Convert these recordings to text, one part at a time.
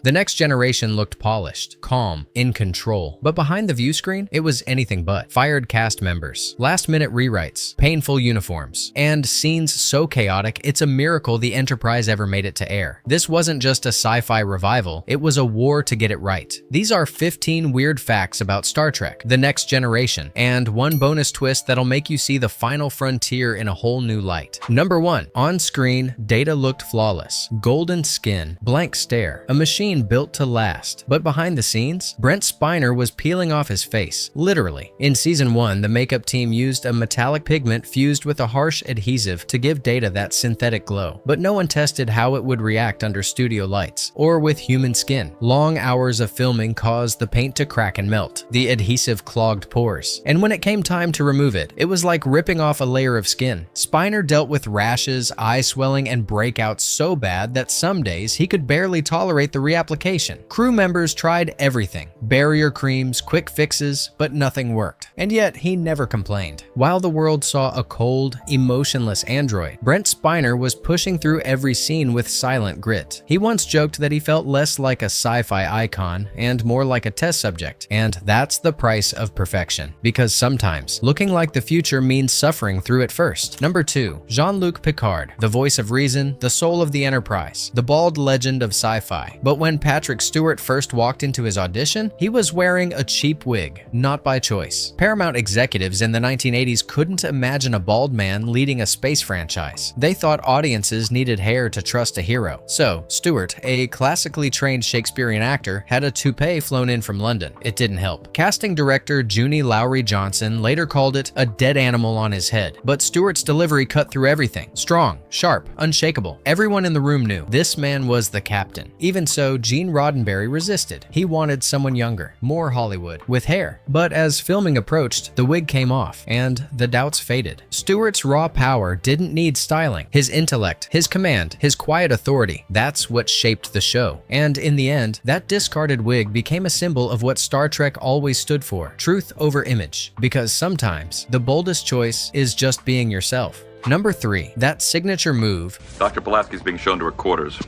The Next Generation looked polished, calm, in control. But behind the view screen, it was anything but. Fired cast members, last-minute rewrites, painful uniforms, and scenes so chaotic it's a miracle the Enterprise ever made it to air. This wasn't just a sci-fi revival, it was a war to get it right. These are 15 weird facts about Star Trek, The Next Generation, and one bonus twist that'll make you see the final frontier in a whole new light. Number 1. On screen, Data looked flawless. Golden skin, blank stare, a machine built to last. But behind the scenes, Brent Spiner was peeling off his face, literally. In Season 1, the makeup team used a metallic pigment fused with a harsh adhesive to give Data that synthetic glow. But no one tested how it would react under studio lights, or with human skin. Long hours of filming caused the paint to crack and melt. The adhesive clogged pores. And when it came time to remove it, it was like ripping off a layer of skin. Spiner dealt with rashes, eye swelling, and breakouts so bad that some days he could barely tolerate the reapplication. Crew members tried everything. Barrier creams, quick fixes, but nothing worked. And yet, he never complained. While the world saw a cold, emotionless android, Brent Spiner was pushing through every scene with silent grit. He once joked that he felt less like a sci-fi icon and more like a test subject. And that's the price of perfection. Because sometimes, looking like the future means suffering through it first. Number 2. Jean-Luc Picard, the voice of reason, the soul of the Enterprise, the bald legend of sci-fi. But when Patrick Stewart first walked into his audition, he was wearing a cheap wig, not by choice. Paramount executives in the 1980s couldn't imagine a bald man leading a space franchise. They thought audiences needed hair to trust a hero. So, Stewart, a classically trained Shakespearean actor, had a toupee flown in from London. It didn't help. Casting director Junie Lowry Johnson later called it a dead animal on his head. But Stewart's delivery cut through everything. Strong, sharp, unshakable. Everyone in the room knew this man was the captain. Even so, Gene Roddenberry resisted. He wanted someone younger, more Hollywood, with hair. But as filming approached, the wig came off, and the doubts faded. Stewart's raw power didn't need styling. His intellect, his command, his quiet authority, that's what shaped the show. And in the end, that discarded wig became a symbol of what Star Trek always stood for: truth over image. Because sometimes, the boldest choice is just being yourself. Number 3. That signature move. Dr. Pulaski's being shown to her quarters.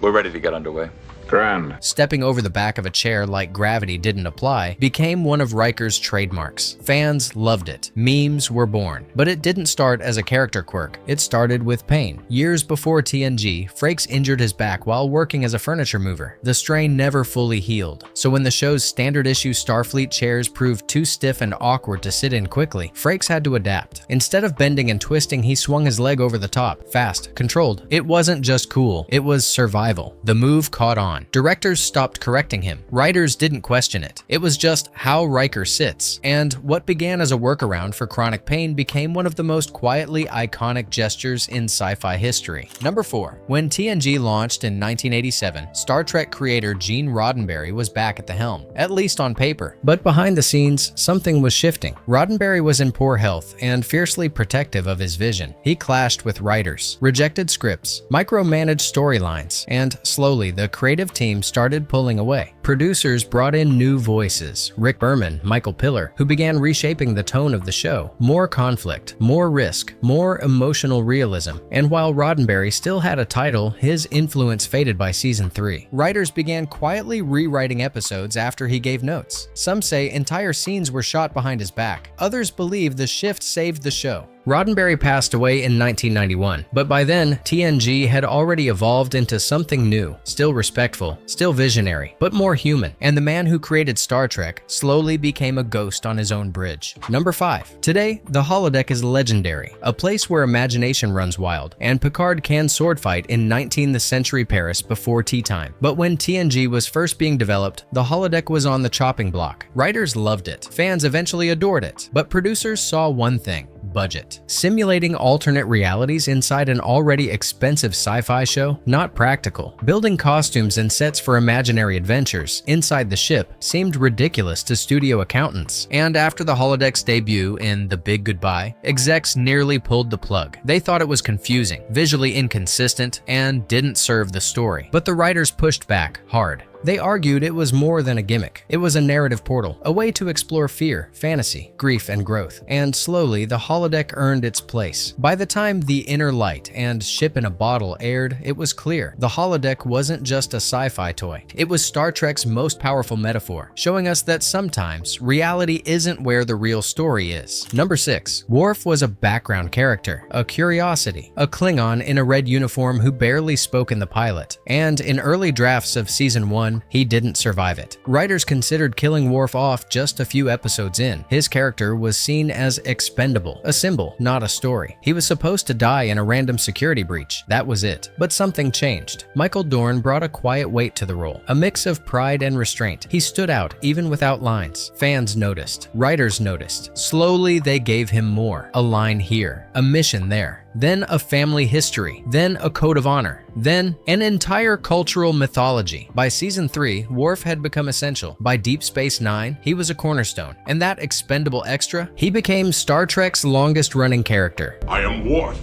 We're ready to get underway. Grand. Stepping over the back of a chair like gravity didn't apply became one of Riker's trademarks. Fans loved it. Memes were born. But it didn't start as a character quirk. It started with pain. Years before TNG, Frakes injured his back while working as a furniture mover. The strain never fully healed. So when the show's standard issue Starfleet chairs proved too stiff and awkward to sit in quickly, Frakes had to adapt. Instead of bending and twisting, he swung his leg over the top, fast, controlled. It wasn't just cool, it was survival. The move caught on. Directors stopped correcting him. Writers didn't question it. It was just how Riker sits. And what began as a workaround for chronic pain became one of the most quietly iconic gestures in sci-fi history. Number 4. When TNG launched in 1987, Star Trek creator Gene Roddenberry was back at the helm, at least on paper. But behind the scenes, something was shifting. Roddenberry was in poor health and fiercely protective of his vision. He clashed with writers, rejected scripts, micromanaged storylines, and slowly the creative team started pulling away. Producers brought in new voices, Rick Berman, Michael Piller, who began reshaping the tone of the show. More conflict, more risk, more emotional realism. And while Roddenberry still had a title, his influence faded by season 3. Writers began quietly rewriting episodes after he gave notes. Some say entire scenes were shot behind his back. Others believe the shift saved the show. Roddenberry passed away in 1991, but by then, TNG had already evolved into something new, still respectful, still visionary, but more human, and the man who created Star Trek slowly became a ghost on his own bridge. Number 5. Today, the holodeck is legendary, a place where imagination runs wild, and Picard can swordfight in 19th century Paris before tea time. But when TNG was first being developed, the holodeck was on the chopping block. Writers loved it, fans eventually adored it, but producers saw one thing: budget. Simulating alternate realities inside an already expensive sci-fi show? Not practical. Building costumes and sets for imaginary adventures inside the ship seemed ridiculous to studio accountants. And after the holodeck's debut in The Big Goodbye, execs nearly pulled the plug. They thought it was confusing, visually inconsistent, and didn't serve the story. But the writers pushed back hard. They argued it was more than a gimmick. It was a narrative portal, a way to explore fear, fantasy, grief, and growth. And slowly, the holodeck earned its place. By the time The Inner Light and Ship in a Bottle aired, it was clear the holodeck wasn't just a sci-fi toy. It was Star Trek's most powerful metaphor, showing us that sometimes reality isn't where the real story is. Number 6. Worf was a background character, a curiosity, a Klingon in a red uniform who barely spoke in the pilot. And in early drafts of Season 1, he didn't survive it. Writers considered killing Worf off just a few episodes in. His character was seen as expendable, a symbol, not a story. He was supposed to die in a random security breach. That was it. But something changed. Michael Dorn brought a quiet weight to the role, a mix of pride and restraint. He stood out even without lines. Fans noticed. Writers noticed. Slowly, they gave him more. A line here, a mission there. Then a family history, then a code of honor, then an entire cultural mythology. By Season 3, Worf had become essential. By Deep Space Nine, he was a cornerstone. And that expendable extra, he became Star Trek's longest-running character. I am Warf,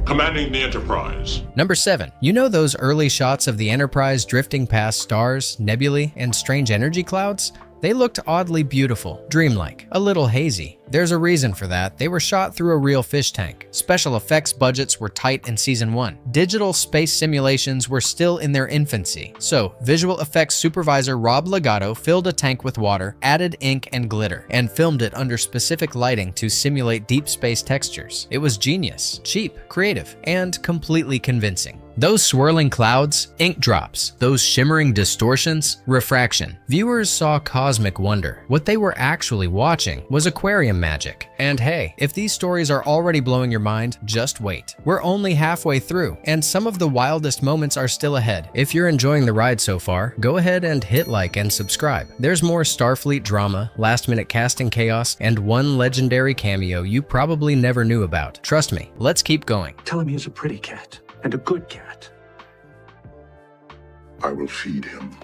commanding the Enterprise. Number 7. You know those early shots of the Enterprise drifting past stars, nebulae, and strange energy clouds? They looked oddly beautiful, dreamlike, a little hazy. There's a reason for that. They were shot through a real fish tank. Special effects budgets were tight in Season 1. Digital space simulations were still in their infancy. So, visual effects supervisor Rob Legato filled a tank with water, added ink and glitter, and filmed it under specific lighting to simulate deep space textures. It was genius, cheap, creative, and completely convincing. Those swirling clouds, ink drops, those shimmering distortions, refraction. Viewers saw cosmic wonder. What they were actually watching was aquarium magic. And hey, if these stories are already blowing your mind, just wait. We're only halfway through, and some of the wildest moments are still ahead. If you're enjoying the ride so far, go ahead and hit like and subscribe. There's more Starfleet drama, last-minute casting chaos, and one legendary cameo you probably never knew about. Trust me, let's keep going. Tell him he's a pretty cat. And a good cat. I will feed him.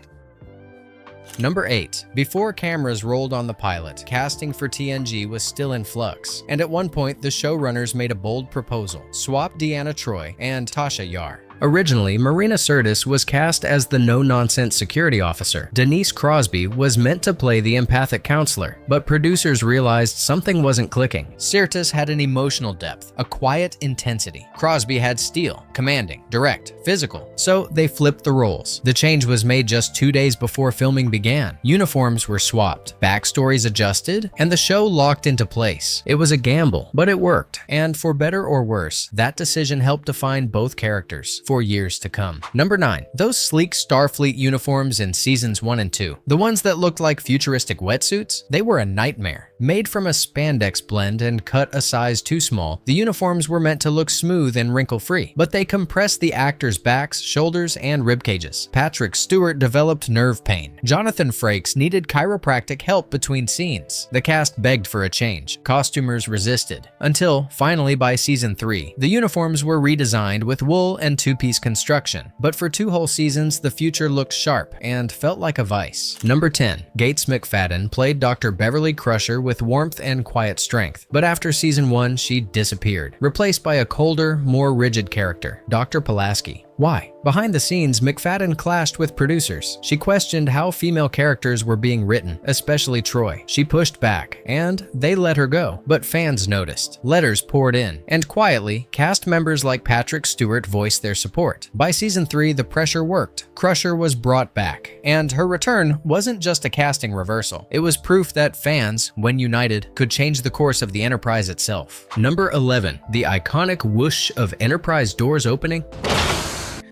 Number 8. Before cameras rolled on the pilot, casting for TNG was still in flux, and at one point the showrunners made a bold proposal: swap Deanna Troi and Tasha Yar. Originally, Marina Sirtis was cast as the no-nonsense security officer. Denise Crosby was meant to play the empathic counselor, but producers realized something wasn't clicking. Sirtis had an emotional depth, a quiet intensity. Crosby had steel, commanding, direct, physical. So they flipped the roles. The change was made just 2 days before filming began. Uniforms were swapped, backstories adjusted, and the show locked into place. It was a gamble, but it worked. And for better or worse, that decision helped define both characters for years to come. Number 9. Those sleek Starfleet uniforms in Seasons 1 and 2. The ones that looked like futuristic wetsuits? They were a nightmare. Made from a spandex blend and cut a size too small, the uniforms were meant to look smooth and wrinkle-free, but they compressed the actors' backs, shoulders, and rib cages. Patrick Stewart developed nerve pain. Jonathan Frakes needed chiropractic help between scenes. The cast begged for a change. Costumers resisted. Until, finally by Season 3, the uniforms were redesigned with wool and two-piece construction. But for 2 whole seasons, the future looked sharp and felt like a vice. Number 10. Gates McFadden played Dr. Beverly Crusher with warmth and quiet strength. But after Season 1, she disappeared, replaced by a colder, more rigid character, Dr. Pulaski. Why? Behind the scenes, McFadden clashed with producers. She questioned how female characters were being written, especially Troi. She pushed back, and they let her go. But fans noticed. Letters poured in, and quietly, cast members like Patrick Stewart voiced their support. By Season 3, the pressure worked. Crusher was brought back, and her return wasn't just a casting reversal. It was proof that fans, when united, could change the course of the Enterprise itself. Number 11. The iconic whoosh of Enterprise doors opening.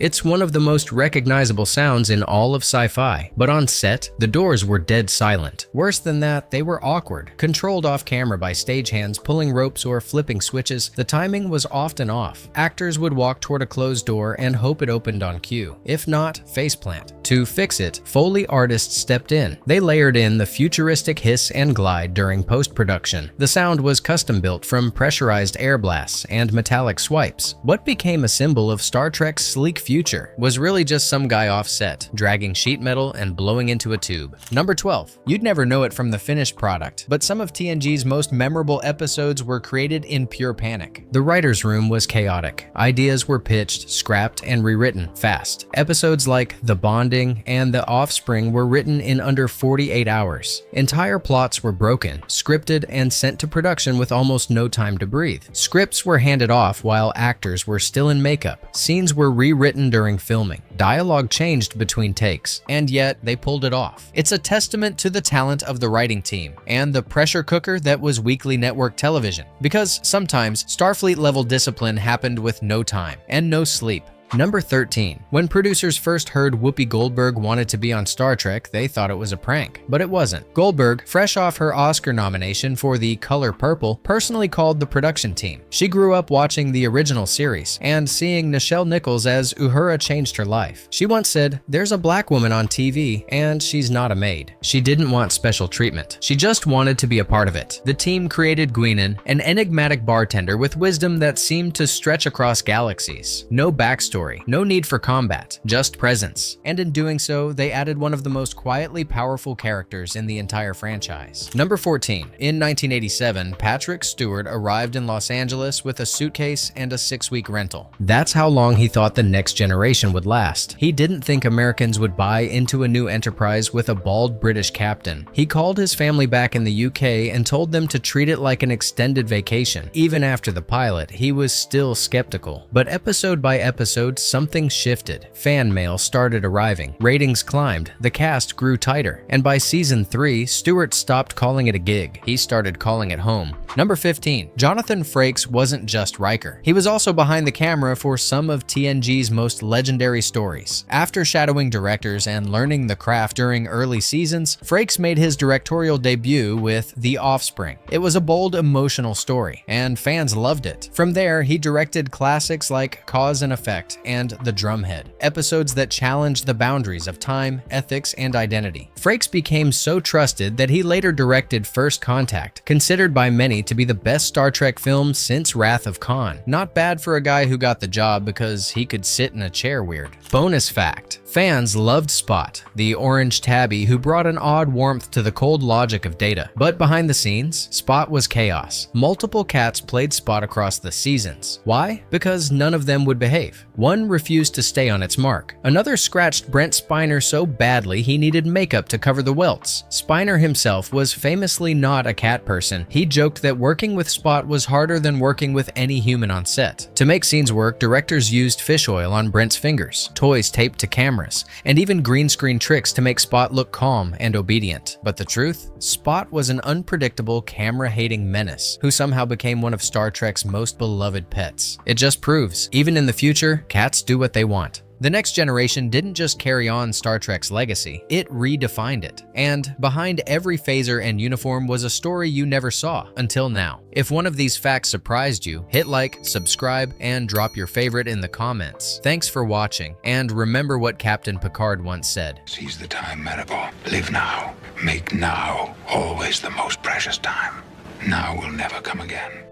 It's one of the most recognizable sounds in all of sci-fi, but on set, the doors were dead silent. Worse than that, they were awkward, controlled off camera by stagehands pulling ropes or flipping switches. The timing was often off. Actors would walk toward a closed door and hope it opened on cue. If not, faceplant. To fix it, Foley artists stepped in. They layered in the futuristic hiss and glide during post-production. The sound was custom-built from pressurized air blasts and metallic swipes. What became a symbol of Star Trek's sleek future was really just some guy off set, dragging sheet metal and blowing into a tube. Number 12. You'd never know it from the finished product, but some of TNG's most memorable episodes were created in pure panic. The writer's room was chaotic. Ideas were pitched, scrapped, and rewritten fast. Episodes like The Bonding and The Offspring were written in under 48 hours. Entire plots were broken, scripted, and sent to production with almost no time to breathe. Scripts were handed off while actors were still in makeup. Scenes were rewritten during filming. Dialogue changed between takes, and yet they pulled it off. It's a testament to the talent of the writing team and the pressure cooker that was weekly network television, because sometimes Starfleet-level discipline happened with no time and no sleep. Number 13. When producers first heard Whoopi Goldberg wanted to be on Star Trek, they thought it was a prank, but it wasn't. Goldberg, fresh off her Oscar nomination for The Color Purple, personally called the production team. She grew up watching the original series, and seeing Nichelle Nichols as Uhura changed her life. She once said, "There's a black woman on TV, and she's not a maid." She didn't want special treatment. She just wanted to be a part of it. The team created Guinan, an enigmatic bartender with wisdom that seemed to stretch across galaxies. No backstory. No need for combat, just presence. And in doing so, they added one of the most quietly powerful characters in the entire franchise. Number 14. In 1987, Patrick Stewart arrived in Los Angeles with a suitcase and a 6-week rental. That's how long he thought the next generation would last. He didn't think Americans would buy into a new enterprise with a bald British captain. He called his family back in the UK and told them to treat it like an extended vacation. Even after the pilot, he was still skeptical. But episode by episode, something shifted. Fan mail started arriving, ratings climbed, the cast grew tighter, and by season 3, Stewart stopped calling it a gig. He started calling it home. Number 15. Jonathan Frakes wasn't just Riker. He was also behind the camera for some of TNG's most legendary stories. After shadowing directors and learning the craft during early seasons, Frakes made his directorial debut with The Offspring. It was a bold, emotional story, and fans loved it. From there, he directed classics like Cause and Effect and The Drumhead, episodes that challenged the boundaries of time, ethics, and identity. Frakes became so trusted that he later directed First Contact, considered by many to be the best Star Trek film since Wrath of Khan. Not bad for a guy who got the job because he could sit in a chair weird. Bonus fact: fans loved Spot, the orange tabby who brought an odd warmth to the cold logic of Data. But behind the scenes, Spot was chaos. Multiple cats played Spot across the seasons. Why? Because none of them would behave. One refused to stay on its mark. Another scratched Brent Spiner so badly he needed makeup to cover the welts. Spiner himself was famously not a cat person. He joked that working with Spot was harder than working with any human on set. To make scenes work, directors used fish oil on Brent's fingers, toys taped to cameras, and even green screen tricks to make Spot look calm and obedient. But the truth? Spot was an unpredictable, camera-hating menace who somehow became one of Star Trek's most beloved pets. It just proves, even in the future, cats do what they want. The next generation didn't just carry on Star Trek's legacy, it redefined it. And behind every phaser and uniform was a story you never saw until now. If one of these facts surprised you, hit like, subscribe, and drop your favorite in the comments. Thanks for watching, and remember what Captain Picard once said. Seize the time, Maribor. Live now. Make now always the most precious time. Now will never come again.